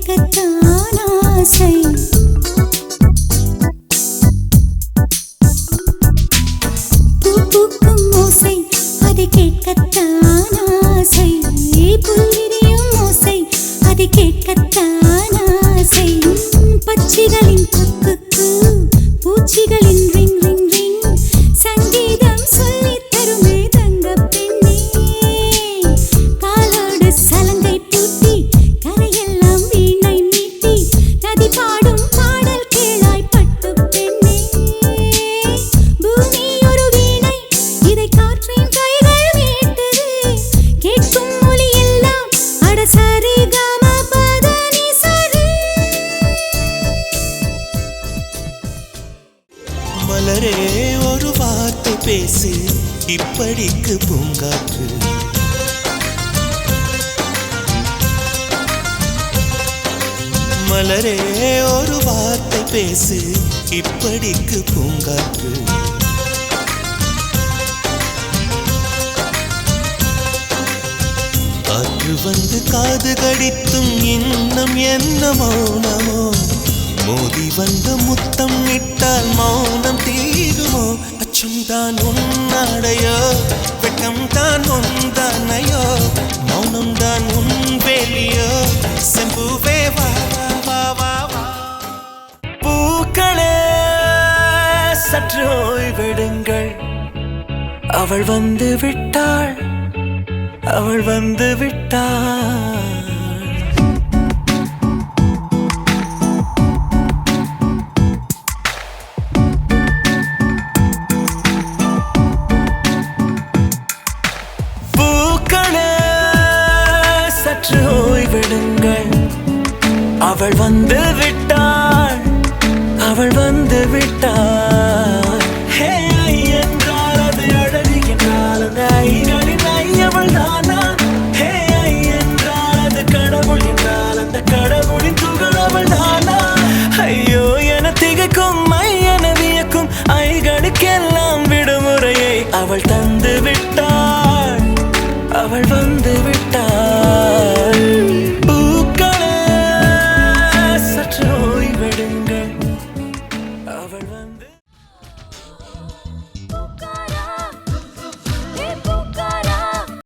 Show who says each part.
Speaker 1: கேட்கத்தான் ஆசை. பூ பூக்கும் ஓசை அதை கேட்கத்தான் ஆசை. புல்லிரியும் ஓசை அதை கேட்கத்தான் ஆசை. பட்சிகளின் குக்கு பூச்சிகளின் ரிங் ரிங் ரிங் சங்கீதம் சொல்லி தருமே தங்க பெண்ணே. காலோடு சலங்கை பூட்டி கரையெல்லாம் வீணை மீட்டி நதி பாடும் பாடல் கேளாய் பட்டு பெண்ணே. பூமி ஒரு வீணை இதை காற்றின் கைகள் மீட்டது. கேட்கும் மொழி எல்லாம் அட சரி கம பதனி சரி.
Speaker 2: மலரே ஒரு வார்த்தை பேசு இப்படிக்கு பூங்காற்று. மலரே ஒரு வார்த்தை பேசு இப்படிக்கு பூங்காற்று. காற்று வந்து காது கடித்தும் இன்னும் என்ன மௌனமோ. மோதி வந்து முத்தம் இட்டால் மௌனம் தீருமோ. அச்சம் தான் உன்னாடையோ வெட்கம் தான் உந்தானையோ. மௌனம் தான் உன் வேலியோ செம்புவே வா வா வா வா. பூக்களே சற்று ஓய்வெடுங்கள். அவள் வந்து விட்டாள், அவள் வந்து விட்டாள். சற்று ஓய்வெடுங்கள். அவள் வந்து விட்டாள், அவள் வந்து விட்டாள். ஹே ஐ என்றால் அது அழகு என்றால் அந்த ஐகளின் ஐயவள் தானா. ஹே ஐ என்றால் அது கடவுள் என்றால் அந்த கடவுளின் துகள் அவள் தானா. ஐயோ என திகைக்கும் என வியக்கும் ஐகளுக்கெல்லாம் விடுமுறையை அவள் தந்து விட்டாள், அவள் வந்து